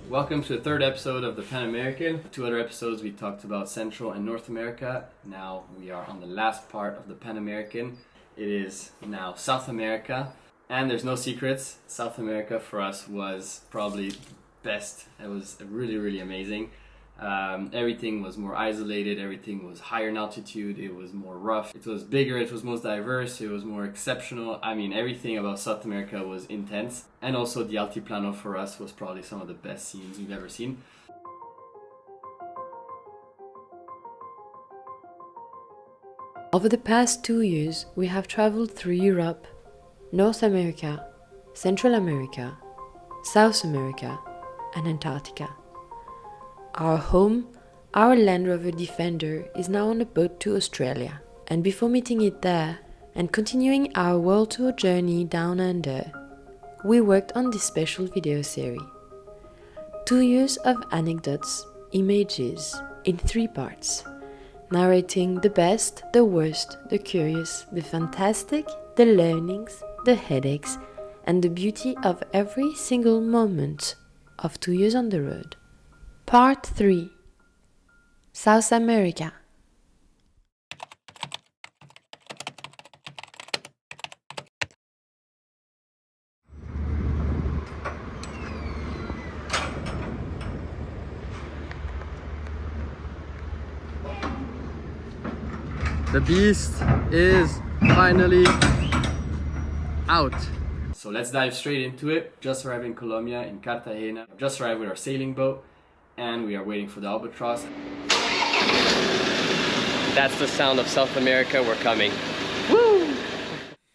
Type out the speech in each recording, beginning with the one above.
Welcome to the third episode of the Panamerican. 2 other episodes we talked about Central and North America. Now we are on the last part of the Panamerican. It is now South America, and there's no secrets. South America for us was probably best. It was really amazing. Everything was more isolated, everything was higher in altitude, it was more rough, it was bigger, it was most diverse, it was more exceptional. I mean, everything about South America was intense. And also the Altiplano for us was probably some of the best scenes we've ever seen. Over the past 2 years, we have traveled through Europe, North America, Central America, South America, and Antarctica. Our home, our Land Rover Defender, is now on a boat to Australia. And before meeting it there and continuing our world tour journey down under, we worked on this special video series. 2 years of anecdotes, images, in 3 parts, narrating the best, the worst, the curious, the fantastic, the learnings, the headaches, and the beauty of every single moment of 2 years on the road. Part 3. South America. The beast is finally out. So let's dive straight into it. Just arrived in Colombia, in Cartagena. Just arrived with our sailing boat, and we are waiting for the albatross. That's the sound of South America. We're coming. Woo!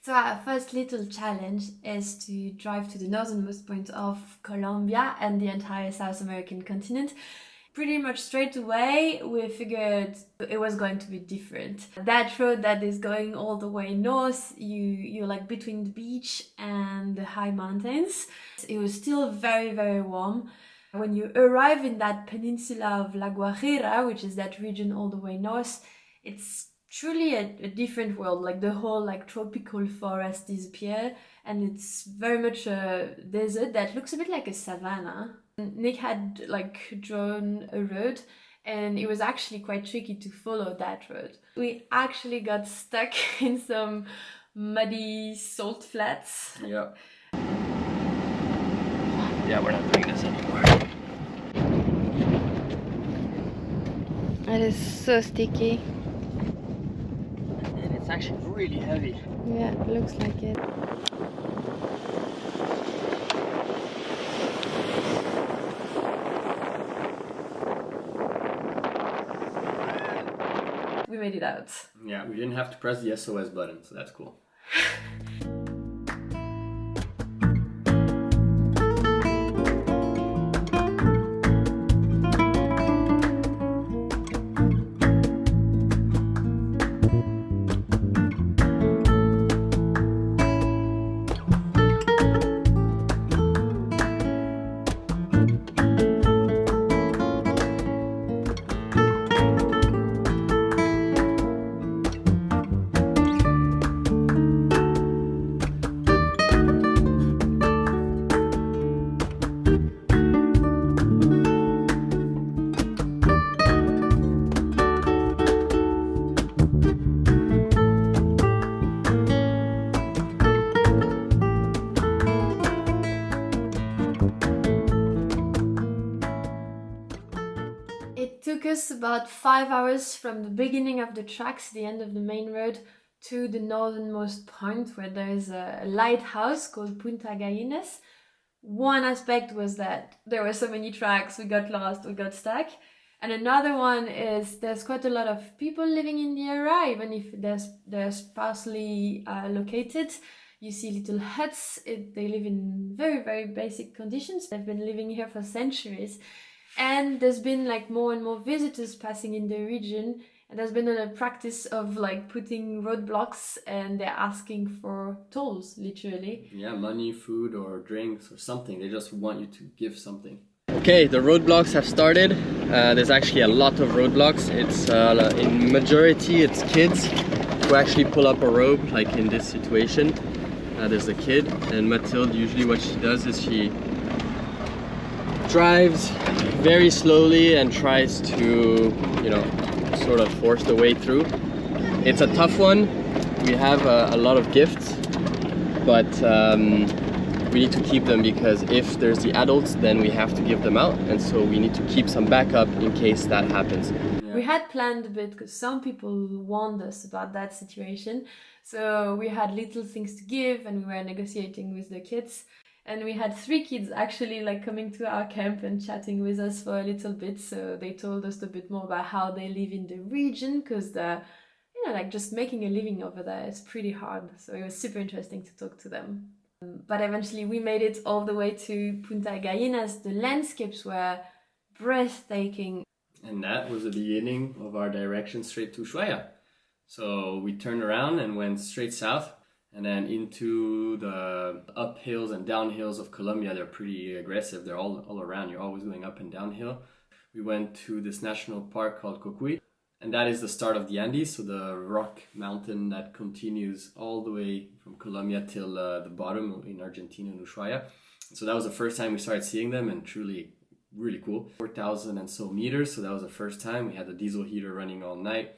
So our first little challenge is to drive to the northernmost point of Colombia and the entire South American continent. Pretty much straight away we figured it was going to be different. That road that is going all the way north, you're like between the beach and the high mountains. It was still very warm. When you arrive in that peninsula of La Guajira, which is that region all the way north, it's truly a different world. Like the whole like tropical forest disappear, and it's very much a desert that looks a bit like a savanna. Nick had like drawn a road, and it was actually quite tricky to follow that road. We actually got stuck in some muddy salt flats. Yeah, we're not doing this anymore. It is so sticky. And it's actually really heavy. Yeah, it looks like it. We made it out. Yeah, we didn't have to press the SOS button, so that's cool. us about 5 hours from the beginning of the tracks, the end of the main road, to the northernmost point where there is a lighthouse called Punta Gallinas. One aspect was that there were so many tracks, we got lost, we got stuck. And another one is there's quite a lot of people living in the area, even if they're sparsely located. You see little huts. They live in very, very basic conditions. They've been living here for centuries. And there's been like more and more visitors passing in the region. And there's been a practice of like putting roadblocks, and they're asking for tolls, literally. Yeah, money, food, or drinks, or something. They just want you to give something. Okay, the roadblocks have started. There's actually a lot of roadblocks. It's in majority it's kids who actually pull up a rope, like in this situation. There's a kid, and Mathilde, usually what she does is she drives very slowly and tries to, you know, sort of force the way through. It's a tough one. We have a lot of gifts, but we need to keep them, because if there's the adults, then we have to give them out, and so we need to keep some backup in case that happens. Yeah. We had planned a bit because some people warned us about that situation, so we had little things to give, and we were negotiating with the kids, and we had 3 kids actually like coming to our camp and chatting with us for a little bit. So they told us a bit more about how they live in the region, because like just making a living over there is pretty hard. So it was super interesting to talk to them. But eventually we made it all the way to Punta Gallinas. The landscapes were breathtaking. And that was the beginning of our direction straight to Ushuaia. So we turned around and went straight south, and then into the uphills and downhills of Colombia. They're pretty aggressive. They're all around. You're always going up and downhill. We went to this national park called Cocuy, and that is the start of the Andes, so the rock mountain that continues all the way from Colombia till the bottom in Argentina and Ushuaia. So that was the first time we started seeing them, and truly really cool. 4,000 and so meters, so that was the first time. We had the diesel heater running all night.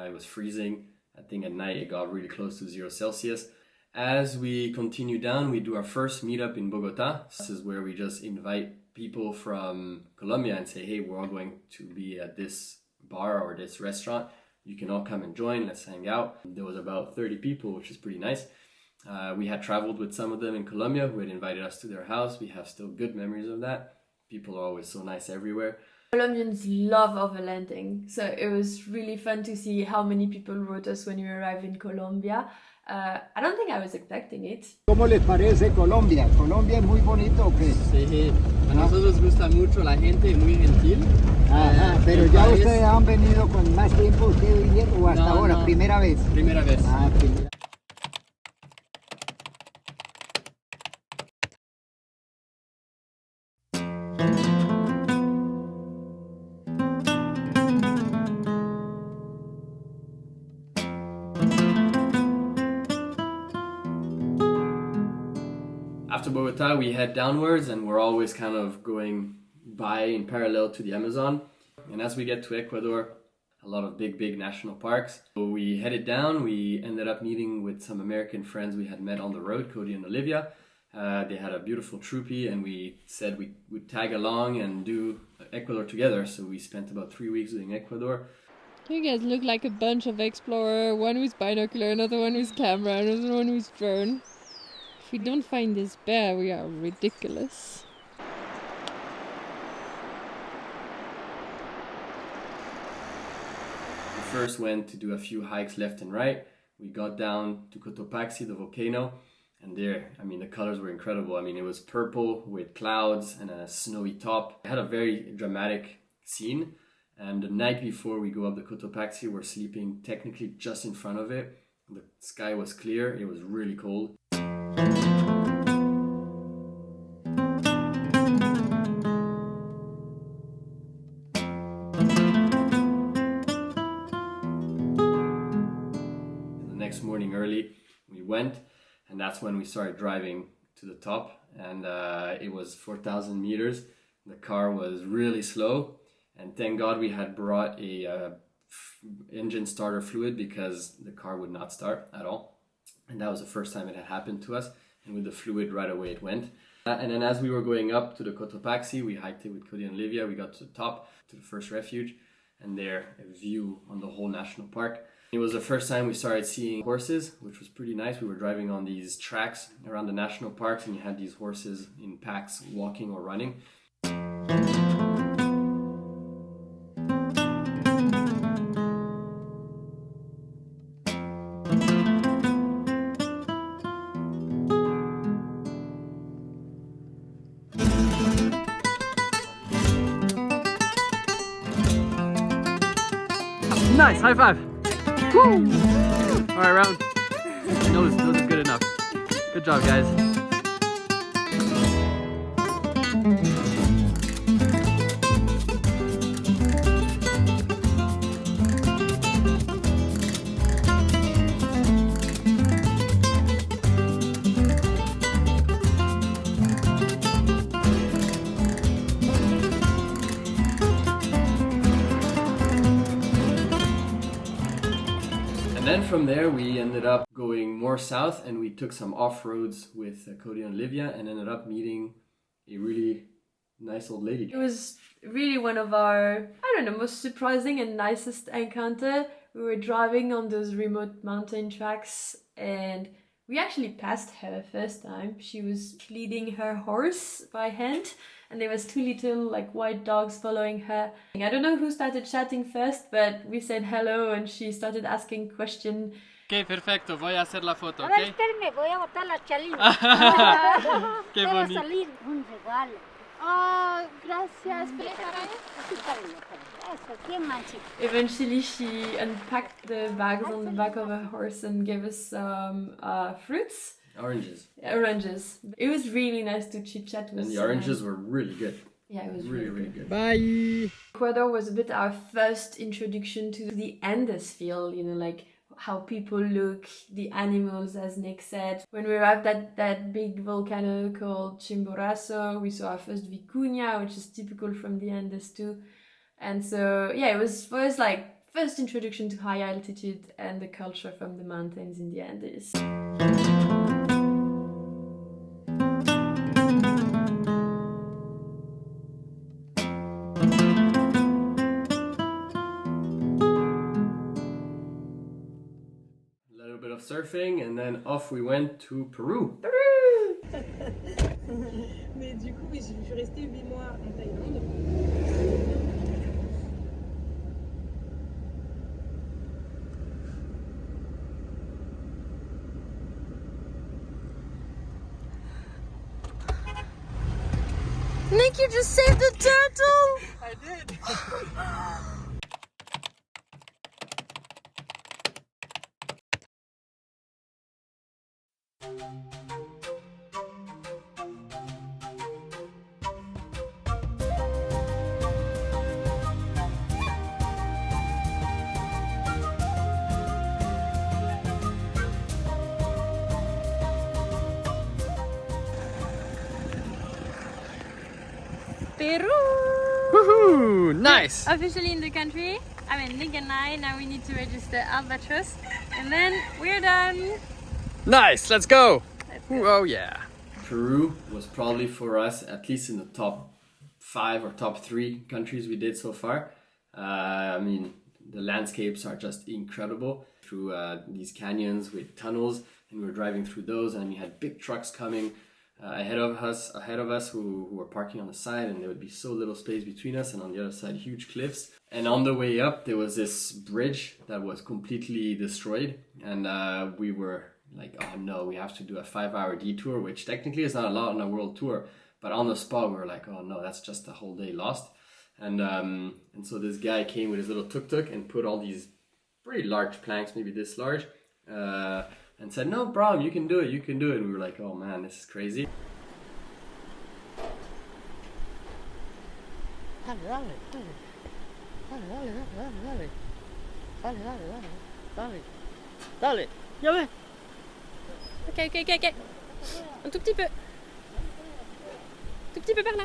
It was freezing. I think at night it got really close to 0 Celsius. As we continue down, we do our first meetup in Bogota. This is where we just invite people from Colombia and say, hey, we're all going to be at this bar or this restaurant. You can all come and join. Let's hang out. There was about 30 people, which is pretty nice. We had traveled with some of them in Colombia who had invited us to their house. We have still good memories of that. People are always so nice everywhere. Colombians love overlanding, so it was really fun to see how many people wrote us when we arrived in Colombia. I don't think I was expecting it. ¿Cómo les parece Colombia? ¿Colombia es muy bonito o qué? Sí, a nosotros gusta mucho la gente, muy gentil. Ajá, pero ya ustedes han venido con más tiempo, ¿ustedes vinieron o hasta ahora? No. ¿Primera vez? Primera vez. Ah, primera. After Bogota, we head downwards, and we're always kind of going by in parallel to the Amazon. And as we get to Ecuador, a lot of big national parks. So we headed down. We ended up meeting with some American friends we had met on the road, Cody and Olivia. They had a beautiful troopy, and we said we would tag along and do Ecuador together. So we spent about 3 weeks doing Ecuador. You guys look like a bunch of explorers, one with binocular, another one with camera, another one with drone. If we don't find this bear, we are ridiculous. We first went to do a few hikes left and right. We got down to Cotopaxi, the volcano, and there, I mean, the colors were incredible. I mean, it was purple with clouds and a snowy top. It had a very dramatic scene. And the night before we go up the Cotopaxi, we're sleeping technically just in front of it. The sky was clear. It was really cold. Morning early we went, and that's when we started driving to the top, and it was 4,000 meters. The car was really slow, and thank God we had brought a engine starter fluid, because the car would not start at all, and that was the first time it had happened to us. And with the fluid, right away it went. And then as we were going up to the Cotopaxi, we hiked it with Cody and Olivia. We got to the top, to the first refuge, and their view on the whole national park. It was the first time we started seeing horses, which was pretty nice. We were driving on these tracks around the national parks, and you had these horses in packs walking or running. Nice, high five. Woo! All right, round. Nose is good enough. Good job, guys. And then from there we ended up going more south, and we took some off-roads with Cody and Olivia, and ended up meeting a really nice old lady. It was really one of our, most surprising and nicest encounter. We were driving on those remote mountain tracks, and we actually passed her first time. She was leading her horse by hand, and there was 2 little white dogs following her. I don't know who started chatting first, but we said hello, and she started asking questions. Ok, perfecto, voy a hacer la foto, Ahora ok? espérame, voy a botar la chalina. Qué Voy a bonito. salir. Un regalo. Oh, gracias. Así, cariño, eso, ¿quién más, chico? Eventually, she unpacked the bags on the back of her horse and gave us some fruits. Oranges. Oranges. It was really nice to chit chat with. And the oranges were really good. Yeah, it was Really good. Bye! Ecuador was a bit our first introduction to the Andes feel, how people look, the animals, as Nick said. When we arrived at that big volcano called Chimborazo, we saw our first vicuña, which is typical from the Andes too. And so, it was for us first introduction to high altitude and the culture from the mountains in the Andes. Of surfing, and then off we went to Peru. Mais du coup, oui, je suis restée 8 mois en Thaïlande. Nick, you just saved a turtle! I did! Peru! Woohoo! Nice! Officially in the country. Nick and I, now we need to register Albatross. And then we're done! Nice! Let's go! Let's go. Ooh, oh yeah! Peru was probably for us, at least in the top 5 or top 3 countries we did so far. The landscapes are just incredible through these canyons with tunnels, and we were driving through those, and we had big trucks coming ahead of us who were parking on the side, and there would be so little space between us, and on the other side huge cliffs. And on the way up there was this bridge that was completely destroyed, and we were like, oh no, we have to do a 5-hour detour, which technically is not allowed on a world tour, but on the spot we were like, oh no, that's just a whole day lost. And so this guy came with his little tuk-tuk and put all these pretty large planks, maybe this large, and said, no problem, you can do it. And we were like, oh man, this is crazy. Dale! Ya ve! Ok. Un tout petit peu. Tout petit peu par là.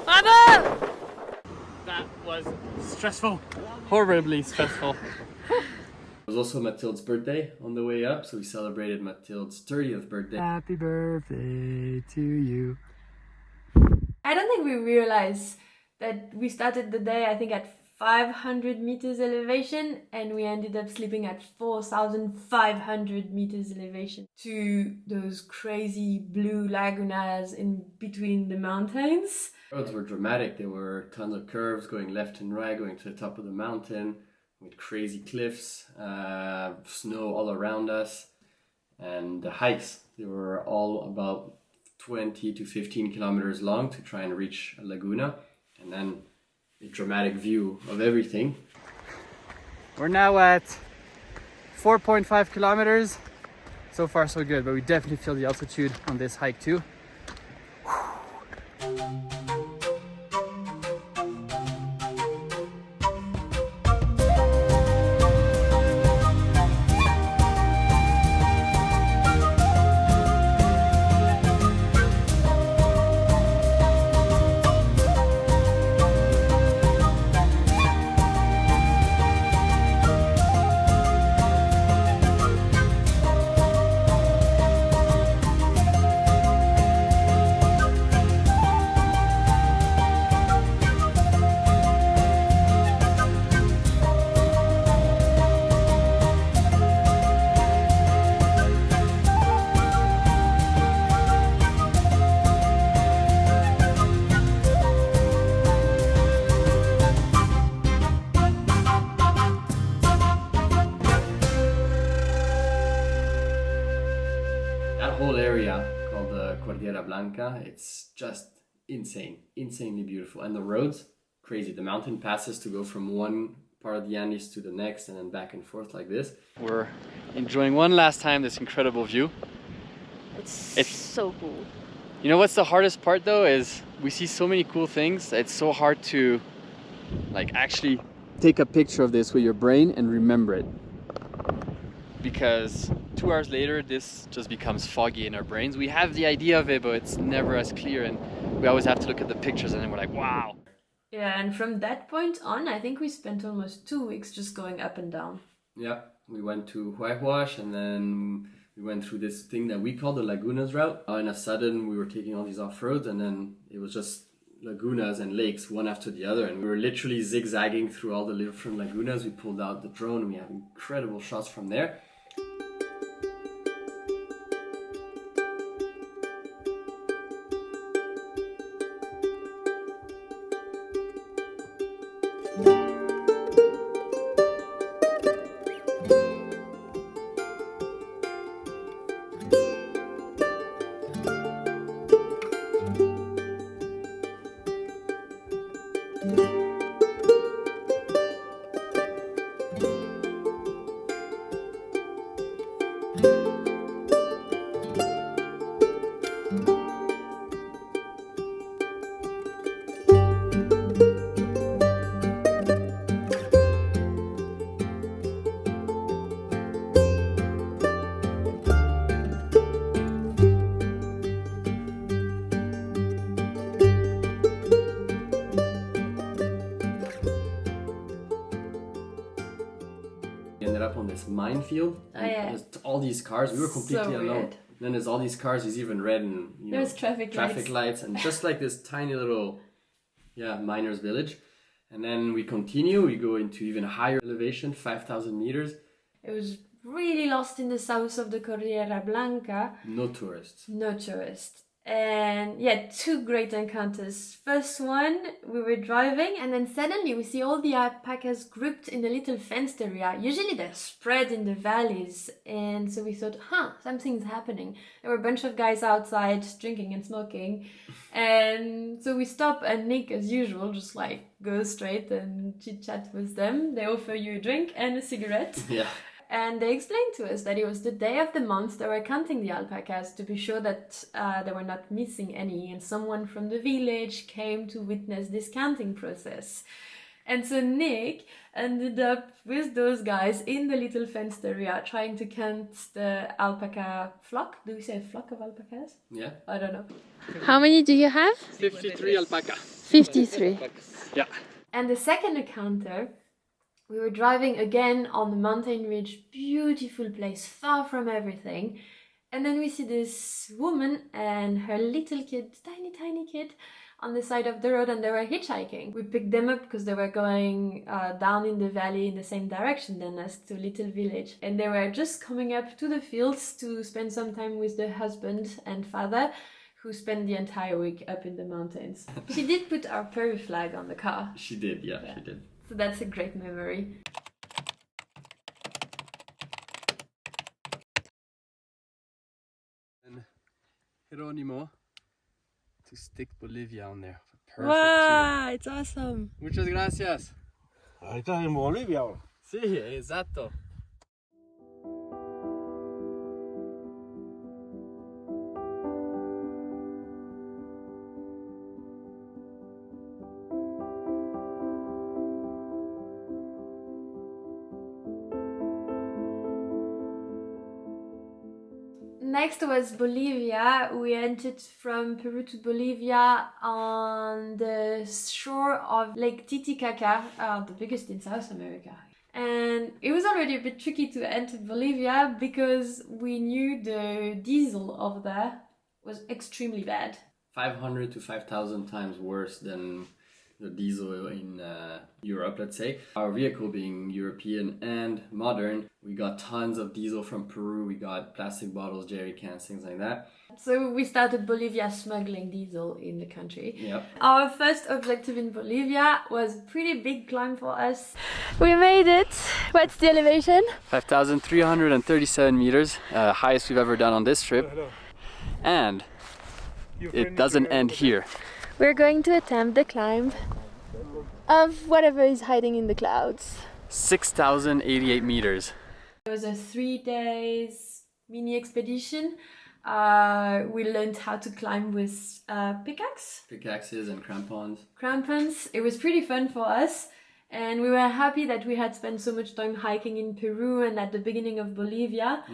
Bravo! That was stressful. Horribly stressful. It was also Mathilde's birthday on the way up, so we celebrated Mathilde's 30th birthday. Happy birthday to you. I don't think we realized that we started the day, I think, at 500 meters elevation, and we ended up sleeping at 4,500 meters elevation to those crazy blue lagunas in between the mountains. Roads were dramatic. There were tons of curves going left and right, going to the top of the mountain with crazy cliffs, snow all around us, and the hikes. They were all about 20 to 15 kilometers long to try and reach a laguna, and then a dramatic view of everything. We're now at 4.5 kilometers. So far so good, but we definitely feel the altitude on this hike too. Whole area called the Cordillera Blanca, it's just insanely beautiful. And the roads, crazy. The mountain passes to go from one part of the Andes to the next and then back and forth like this. We're enjoying one last time this incredible view. It's so cool. You know what's the hardest part though is we see so many cool things. It's so hard to like actually take a picture of this with your brain and remember it. Because 2 hours later, this just becomes foggy in our brains. We have the idea of it, but it's never as clear, and we always have to look at the pictures and then we're like, wow. Yeah, and from that point on, I think we spent almost 2 weeks just going up and down. Yeah, we went to Huayhuash and then we went through this thing that we call the Lagunas route. All in a sudden, we were taking all these off-roads and then it was just lagunas and lakes one after the other, and we were literally zigzagging through all the different lagunas. We pulled out the drone and we have incredible shots from there. Up on this minefield. Oh, yeah. There's all these cars. We were completely alone. Weird. Then there's all these cars. There's even red and there's traffic lights, and just like this tiny little miners' village. And then we continue. We go into even higher elevation, 5,000 meters. It was really lost in the south of the Cordillera Blanca. No tourists. No tourists. And yeah, 2 great encounters. First one, we were driving and then suddenly we see all the alpacas grouped in a little fenced area. Usually they're spread in the valleys. And so we thought, something's happening. There were a bunch of guys outside drinking and smoking. And so we stop and Nick, as usual, just like go straight and chit chat with them. They offer you a drink and a cigarette. Yeah. And they explained to us that it was the day of the month they were counting the alpacas to be sure that they were not missing any. And someone from the village came to witness this counting process. And so Nick ended up with those guys in the little fenced area trying to count the alpaca flock. Do we say a flock of alpacas? Yeah. I don't know. How many do you have? 53 alpaca. 53. Yeah. And the second encounter We were driving again on the mountain ridge, beautiful place, far from everything. And then we see this woman and her little kid, tiny kid, on the side of the road, and they were hitchhiking. We picked them up because they were going down in the valley in the same direction than us to a little village. And they were just coming up to the fields to spend some time with the husband and father, who spent the entire week up in the mountains. She did put our Peru flag on the car. She did, yeah, she did. So that's a great memory. And Jerónimo to stick Bolivia on there. Perfect. Wow, it's awesome. Muchas gracias. Ahí estás en Bolivia ahora. Sí, exacto. Next was Bolivia. We entered from Peru to Bolivia on the shore of Lake Titicaca, the biggest in South America. And it was already a bit tricky to enter Bolivia because we knew the diesel over there was extremely bad. 500 to 5,000 times worse than the diesel in Europe, let's say. Our vehicle being European and modern, we got tons of diesel from Peru, we got plastic bottles, jerry cans, things like that. So we started Bolivia smuggling diesel in the country. Yep. Our first objective in Bolivia was a pretty big climb for us. We made it. What's the elevation? 5,337 meters, highest we've ever done on this trip. And it doesn't end here. We're going to attempt the climb of whatever is hiding in the clouds. 6,088 meters. It was a 3 days mini expedition. We learned how to climb with Pickaxes and crampons. It was pretty fun for us, and we were happy that we had spent so much time hiking in Peru and at the beginning of Bolivia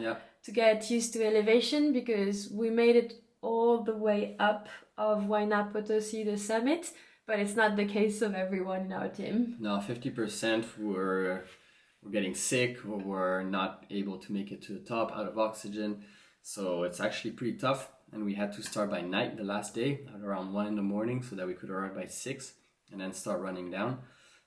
to get used to elevation, because we made it all the way up of Huayna Potosi, the summit, but it's not the case of everyone in our team. No, 50% were getting sick or were not able to make it to the top out of oxygen. So it's actually pretty tough, and we had to start by night the last day at around 1 in the morning so that we could arrive by 6 and then start running down.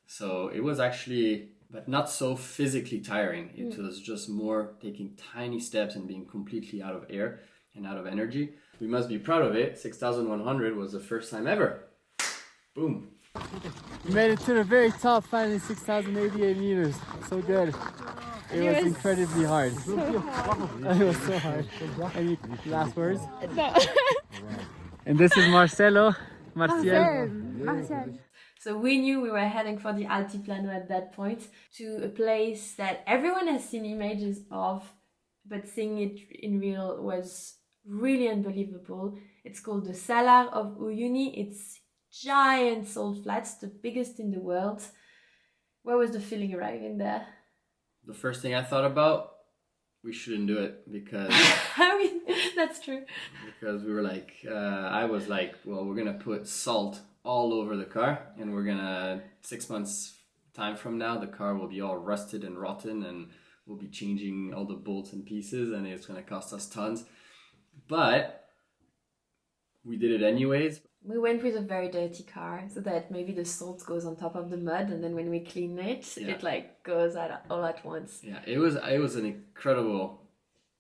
So it was actually, but not so physically tiring. It was just more taking tiny steps and being completely out of air and out of energy. We must be proud of it. 6,100 was the first time ever. Boom. We made it to the very top, finally 6,088 meters. So good. It was incredibly hard. It was so hard. Any last words? No. And this is Marcelo. Marcial. So we knew we were heading for the Altiplano at that point, to a place that everyone has seen images of, but seeing it in real was really unbelievable. It's called the Salar of Uyuni. It's giant salt flats, the biggest in the world. What was the feeling arriving there? The first thing I thought about, we shouldn't do it because... I mean, that's true. Because we were like, I was like, well, we're gonna put salt all over the car, and we're gonna, 6 months time from now, the car will be all rusted and rotten, and we'll be changing all the bolts and pieces, and it's gonna cost us tons. But we did it anyways. We went with a very dirty car so that maybe the salt goes on top of the mud, and then when we clean it, it like goes out all at once. Yeah, it was an incredible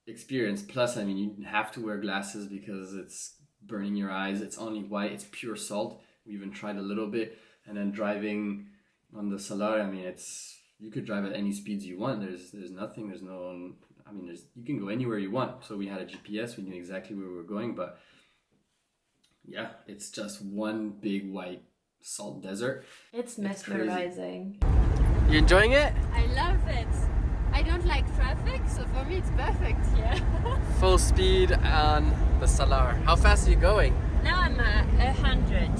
experience. Plus, I mean, you have to wear glasses because it's burning your eyes. It's only white. It's pure salt. We even tried a little bit, and then driving on the Salar. I mean, you could drive at any speeds you want. There's nothing. There's no. I mean, you can go anywhere you want. So we had a GPS. We knew exactly where we were going, but yeah, it's just one big white salt desert. It's mesmerizing. You enjoying it? I love it. I don't like traffic, so for me it's perfect here. Full speed on the Salar. How fast are you going? Now I'm at 100.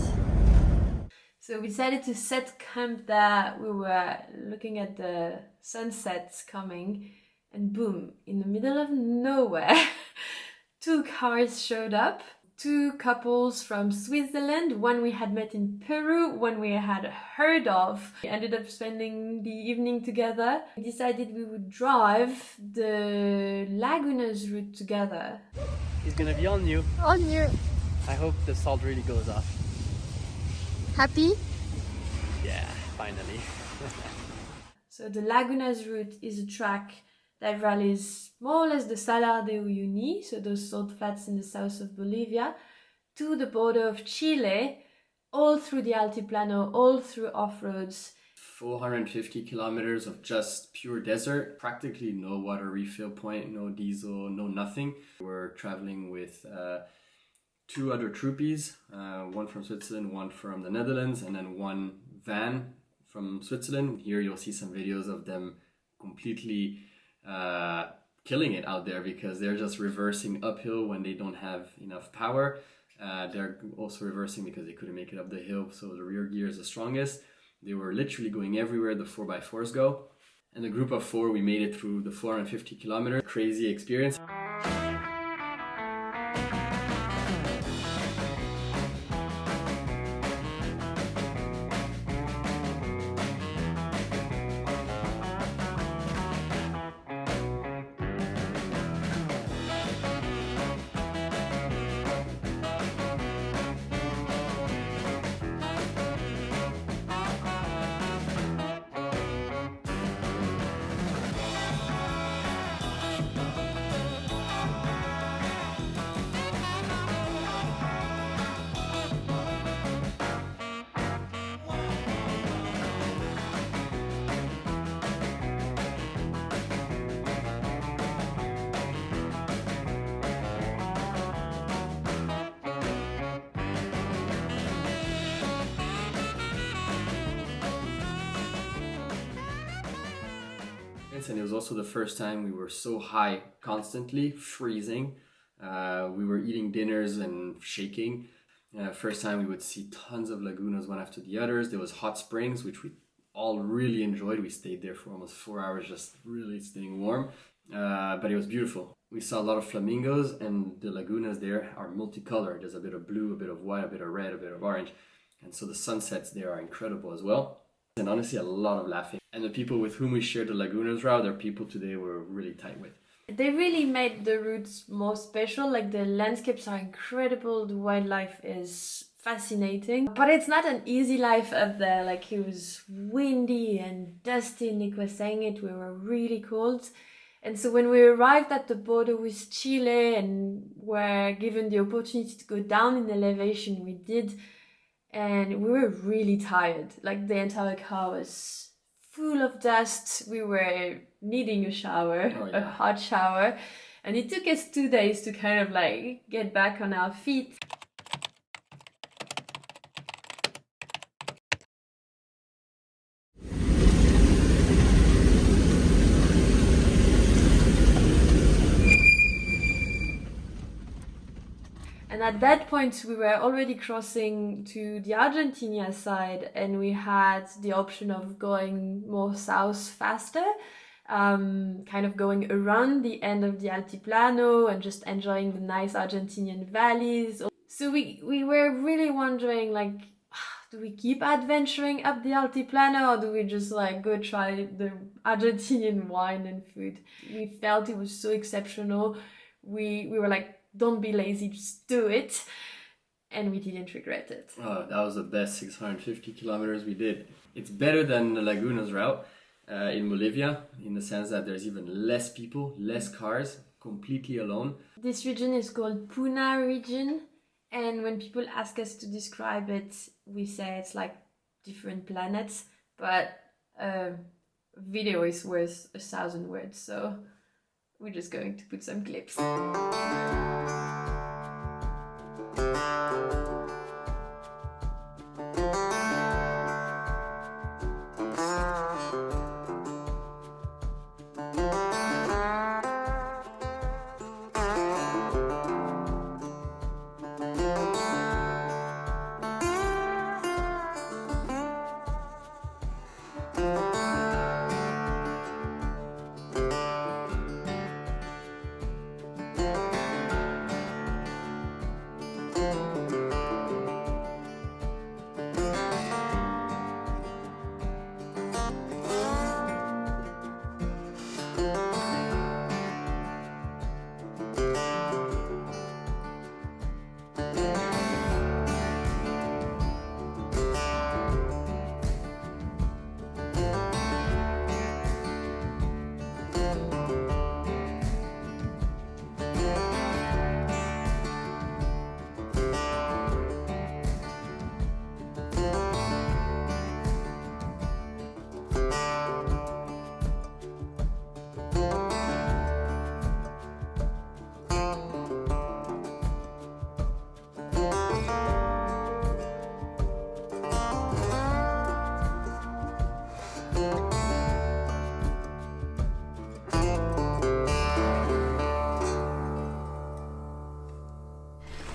So we decided to set camp there. We were looking at the sunsets coming, and boom, in the middle of nowhere, 2 cars showed up. two couples from Switzerland, one we had met in Peru, one we had heard of. We ended up spending the evening together. We decided we would drive the Lagunas route together. He's gonna be on you. On you. I hope the salt really goes off. Happy? Yeah, finally. So the Lagunas route is a track that rallies more or less the Salar de Uyuni, so those salt flats in the south of Bolivia, to the border of Chile, all through the Altiplano, all through off-roads. 450 kilometers of just pure desert, practically no water refill point, no diesel, no nothing. We're traveling with two other troopies, one from Switzerland, one from the Netherlands, and then one van from Switzerland. Here you'll see some videos of them completely killing it out there because they're just reversing uphill when they don't have enough power. They're also reversing because they couldn't make it up the hill, so the rear gear is the strongest. They were literally going everywhere the 4x4s go. And the group of four, we made it through the 450 kilometers. Crazy experience. And it was also the first time we were so high constantly, freezing. We were eating dinners and shaking. First time we would see tons of lagunas one after the others. There was hot springs, which we all really enjoyed. We stayed there for almost 4 hours, just really staying warm. But it was beautiful. We saw a lot of flamingos, and the lagunas there are multicolored. There's a bit of blue, a bit of white, a bit of red, a bit of orange. And so the sunsets there are incredible as well. And honestly, a lot of laughing. And the people with whom we shared the Lagunas route are people today we're really tight with. They really made the routes more special. Like, the landscapes are incredible, the wildlife is fascinating. But it's not an easy life up there. Like, it was windy and dusty. Nick was saying it, we were really cold. And so when we arrived at the border with Chile and were given the opportunity to go down in elevation, we did. And we were really tired. Like, the entire car was full of dust. We were needing a shower, a hot shower. And it took us 2 days to kind of like get back on our feet. And at that point, we were already crossing to the Argentina side, and we had the option of going more south faster, kind of going around the end of the Altiplano and just enjoying the nice Argentinian valleys. So we were really wondering, like, do we keep adventuring up the Altiplano, or do we just like go try the Argentinian wine and food? We felt it was so exceptional. We were like, don't be lazy, just do it. And we didn't regret it. Oh, that was the best 650 kilometers we did. It's better than the Lagunas route in Bolivia, in the sense that there's even less people, less cars, completely alone. This region is called Puna region. And when people ask us to describe it, we say it's like different planets. But video is worth 1,000 words, so we're just going to put some clips.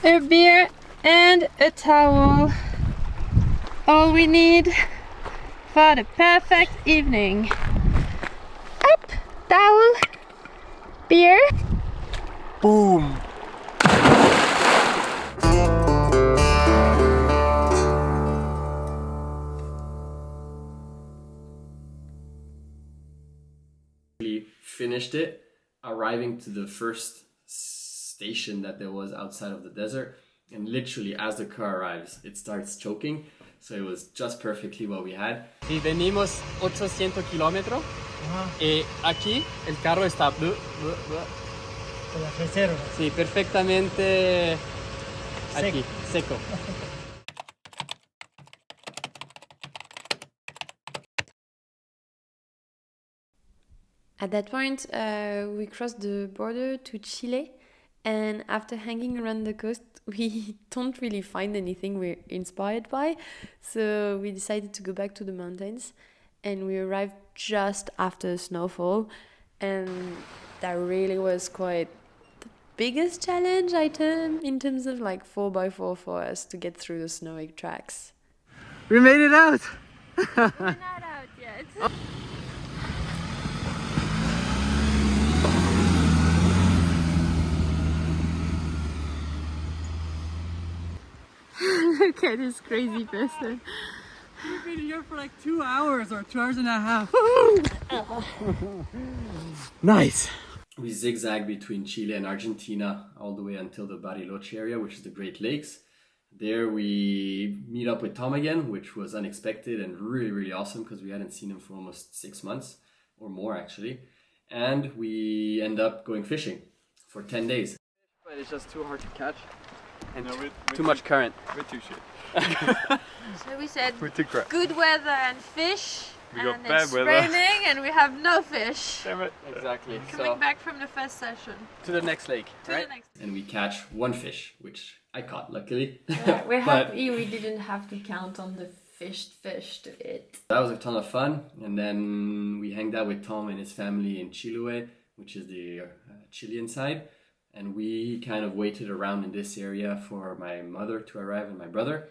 a beer and a towel. All we need for the perfect evening. Up, towel, beer. Boom! We finished it, arriving to the first station that there was outside of the desert, and literally as the car arrives it starts choking, so it was just perfectly what we had. Y venimos 800 kilómetros y aquí el carro está La reserva. sí, perfectamente aquí, seco. At that point, we crossed the border to Chile, and after hanging around the coast, we don't really find anything we're inspired by, so we decided to go back to the mountains, and we arrived just after snowfall, and that really was quite the biggest challenge item in terms of like 4x4 for us to get through the snowy tracks. We made it out! We're not out yet. Look at this crazy person. We've been here for like 2 hours or 2 hours and a half. Nice! We zigzag between Chile and Argentina all the way until the Bariloche area, which is the Great Lakes. There we meet up with Tom again, which was unexpected and really, really awesome because we hadn't seen him for almost 6 months or more actually. And we end up going fishing for 10 days. But it's just too hard to catch and No, too much current. We're too shit. So we said We're too crap. good weather and fish. We got and bad it's weather. raining and we have no fish. Damn it. Exactly. Coming back from the first session. To the next lake, To right? the next. And we catch one fish, which I caught luckily. Yeah, we're But happy we didn't have to count on the fished fish to eat. that was a ton of fun. And then we hanged out with Tom and his family in Chiloé, which is the Chilean side. And we kind of waited around in this area for my mother to arrive and my brother.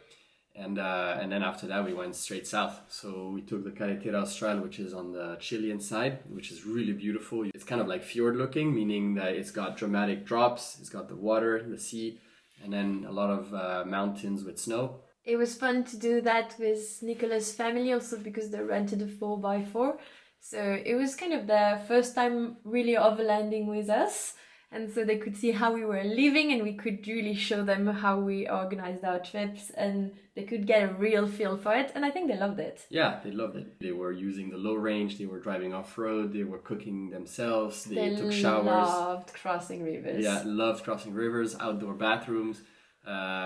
And then after that, we went straight south. So we took the Carretera Austral, which is on the Chilean side, which is really beautiful. It's kind of like fjord looking, meaning that it's got dramatic drops. It's got the water, the sea, and then a lot of mountains with snow. It was fun to do that with Nicola's family also because they rented a 4x4. So it was kind of their first time really overlanding with us. And so they could see how we were living and we could really show them how we organized our trips and they could get a real feel for it. And I think they loved it. Yeah, they loved it. They were using the low range, they were driving off-road, they were cooking themselves, they took showers. Loved crossing rivers. Yeah, loved crossing rivers, outdoor bathrooms,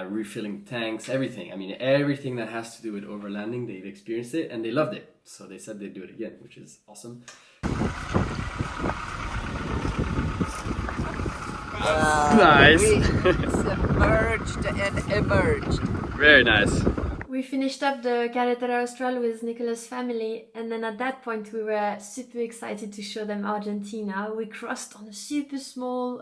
refilling tanks, everything. I mean, everything that has to do with overlanding, they've experienced it and they loved it. So they said they'd do it again, which is awesome. Nice! Submerged and emerged. Very nice. We finished up the Carretera Austral with Nicola's family, and then at that point we were super excited to show them Argentina. We crossed on a super small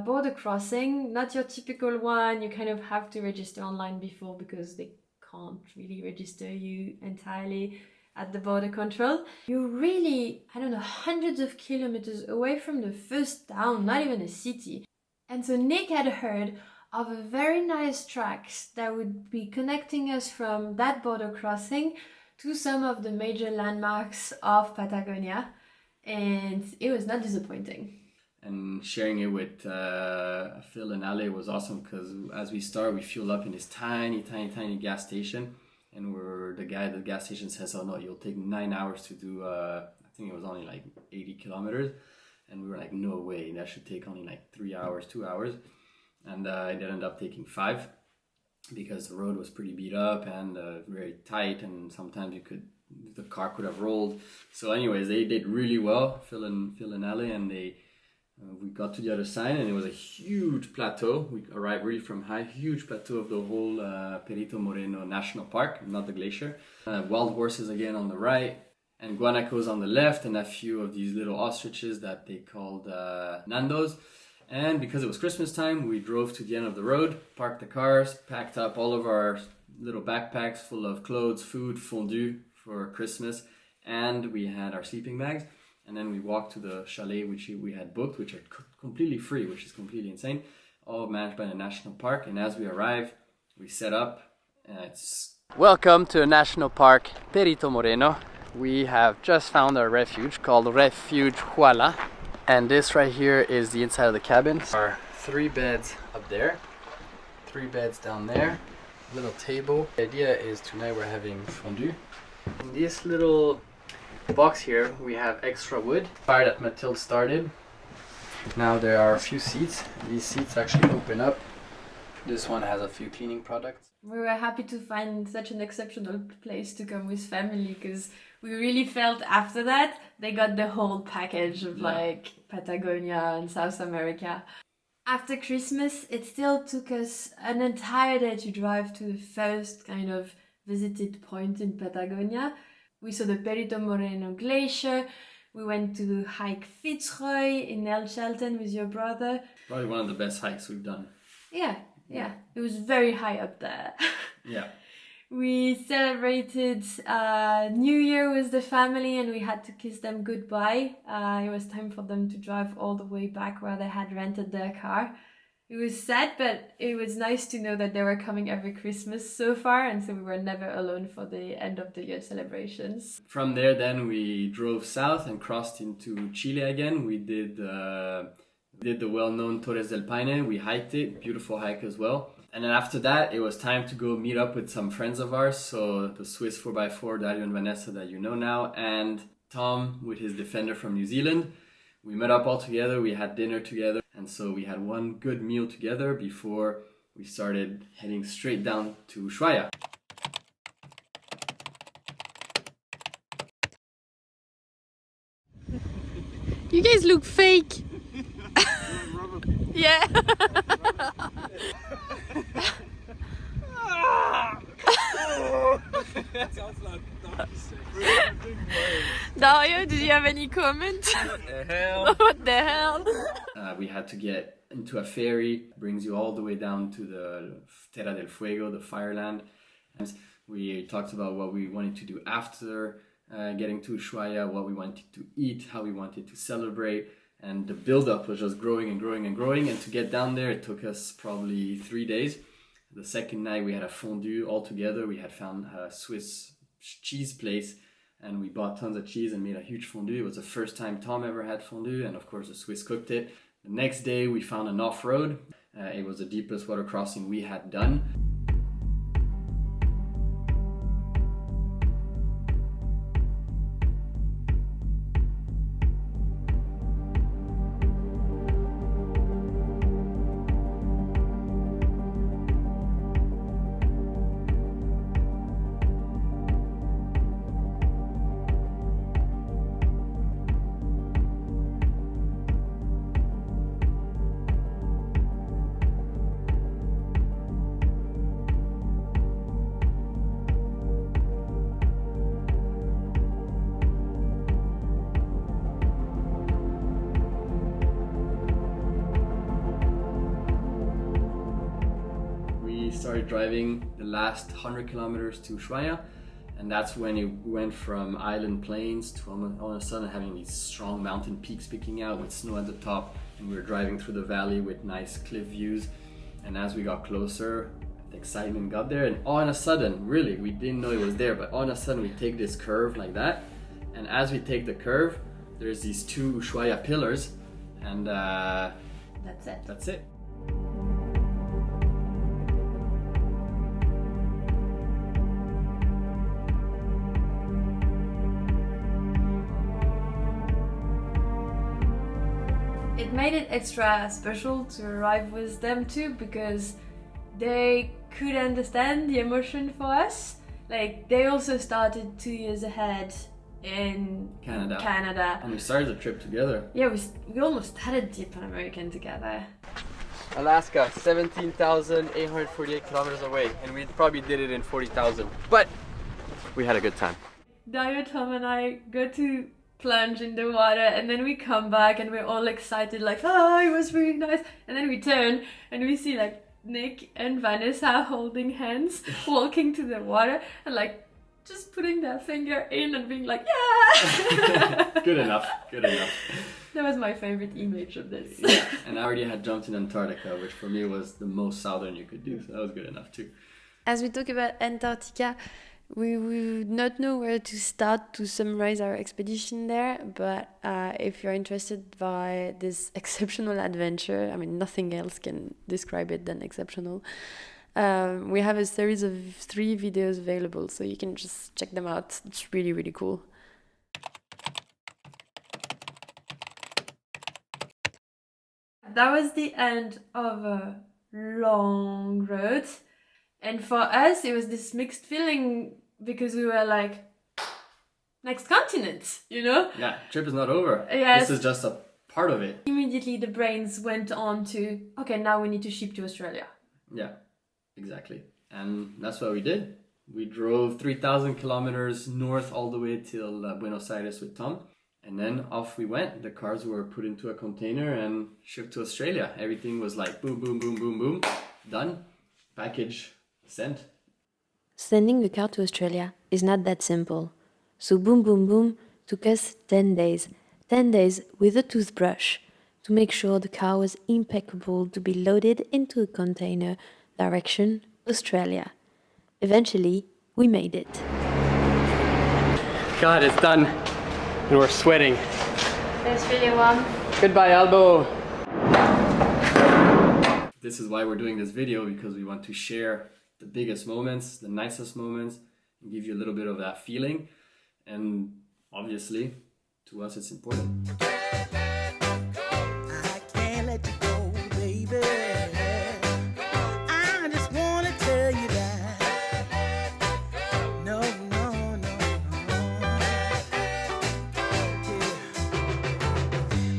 border crossing, not your typical one. You kind of have to register online before because they can't really register you entirely at the border control. You're really, I don't know, hundreds of kilometers away from the first town, not even a city. And so Nick had heard of a very nice tracks that would be connecting us from that border crossing to some of the major landmarks of Patagonia, and it was not disappointing. And sharing it with Phil and Ale was awesome because as we start, we fuel up in this tiny gas station, and the guy at the gas station says, "Oh no, you'll take 9 hours to do." I think it was only like 80 kilometers, and we were like, "No way, that should take only like 3 hours, 2 hours." And it ended up taking 5 because the road was pretty beat up and very tight, and sometimes the car could have rolled. So anyways, they did really well, Phil and Ali, and we got to the other side, and it was a huge plateau. We arrived really from high, huge plateau of the whole Perito Moreno National Park, not the glacier. Wild horses again on the right, and guanacos on the left, and a few of these little ostriches that they called Nandos. And because it was Christmas time, we drove to the end of the road, parked the cars, packed up all of our little backpacks full of clothes, food, fondue for Christmas, and we had our sleeping bags. And then we walked to the chalet which we had booked, which are completely free, which is completely insane, all managed by the national park. And as we arrived, we set up. Welcome to the national park Perito Moreno. We have just found our refuge called Refuge Huala. And this right here is the inside of the cabin. There are 3 beds up there, 3 beds down there, little table. The idea is tonight we're having fondue. In this little box here we have extra wood, fire that Mathilde started. Now there are a few seats. These seats actually open up. This one has a few cleaning products. We were happy to find such an exceptional place to come with family, because we really felt after that they got the whole package of like Patagonia and South America. After Christmas, it still took us an entire day to drive to the first kind of visited point in Patagonia. We saw the Perito Moreno glacier. We went to hike Fitzroy in El Chalten with your brother. Probably one of the best hikes we've done. Yeah, it was very high up there. Yeah. We celebrated New Year with the family, and we had to kiss them goodbye. It was time for them to drive all the way back where they had rented their car. It was sad, but it was nice to know that they were coming every Christmas so far, and so we were never alone for the end of the year celebrations. From there then we drove south and crossed into Chile again. We did the well-known Torres del Paine. We hiked it, beautiful hike as well. And then after that, it was time to go meet up with some friends of ours. So the Swiss 4x4, Dario and Vanessa that you know now, and Tom with his Defender from New Zealand. We met up all together, we had dinner together, and so we had one good meal together before we started heading straight down to Ushuaia. You guys look fake. Yeah. Dario, did you have any comment? What the hell? What the hell? We had to get into a ferry, brings you all the way down to the Terra del Fuego, the Fireland. And we talked about what we wanted to do after getting to Ushuaia, what we wanted to eat, how we wanted to celebrate. And the build-up was just growing and growing and growing. And to get down there, it took us probably 3 days. The second night, we had a fondue all together. We had found a Swiss cheese place, and we bought tons of cheese and made a huge fondue. It was the first time Tom ever had fondue, and of course, the Swiss cooked it. The next day, we found an off-road. It was the deepest water crossing we had done. Started driving the last 100 kilometers to Ushuaia, and that's when it went from island plains to all of a sudden having these strong mountain peaks peeking out with snow at the top, and we were driving through the valley with nice cliff views. And as we got closer, the excitement got there, and all of a sudden, really, we didn't know it was there, but all of a sudden we take this curve like that, and as we take the curve, there's these 2 Ushuaia pillars, and that's it. It made it extra special to arrive with them too, because they could understand the emotion for us. Like, they also started 2 years ahead in Canada. And we started the trip together. Yeah, we almost started the Panamerican together. Alaska, 17,848 kilometers away, and we probably did it in 40,000, but we had a good time. Dario, Tom and I go to plunge in the water, and then we come back and we're all excited, like, oh, it was really nice. And then we turn and we see like Nick and Vanessa holding hands, walking to the water, and like just putting their finger in and being like, yeah. Good enough. That was my favorite image of this. Yeah, and I already had jumped in Antarctica, which for me was the most southern you could do, so that was good enough too. As we talk about Antarctica, we would not know where to start to summarize our expedition there, but if you're interested by this exceptional adventure, I mean, nothing else can describe it than exceptional. We have a series of 3 videos available, so you can just check them out. It's really, really cool. That was the end of a long road. And for us, it was this mixed feeling because we were like, next continent, you know? Yeah, trip is not over. Yes. This is just a part of it. Immediately the brains went on to, okay, now we need to ship to Australia. Yeah, exactly. And that's what we did. We drove 3,000 kilometers north all the way till Buenos Aires with Tom. And then off we went. The cars were put into a container and shipped to Australia. Everything was like boom, boom, boom, boom, boom. Done. Package sent. Sending the car to Australia is not that simple. So Boom Boom Boom took us 10 days. 10 days with a toothbrush to make sure the car was impeccable to be loaded into a container direction Australia. Eventually, we made it. God, it's done. And we're sweating. It's really warm. Goodbye, elbow. This is why we're doing this video, because we want to share the biggest moments, the nicest moments, and give you a little bit of that feeling. And obviously, to us, it's important. I can't let you go, baby. I just want to tell you that. No, no, no, no. Yeah.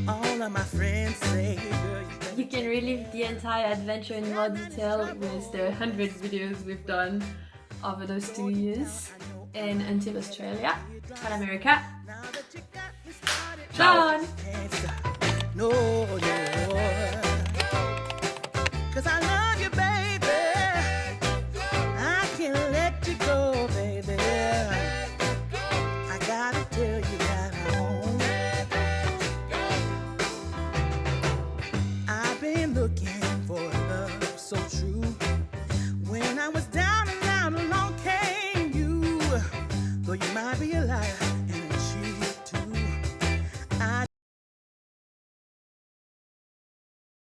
All of my friends say, girl, You can relive the entire adventure in more detail with the 100 videos we've done over those 2 years. And until Australia, Panamerica. Ciao! no, no. 'Cause I love you, baby. I can't let you go, baby. I gotta tell you that home. I've been looking for love so true. When I was down and out, along came you. Though you might be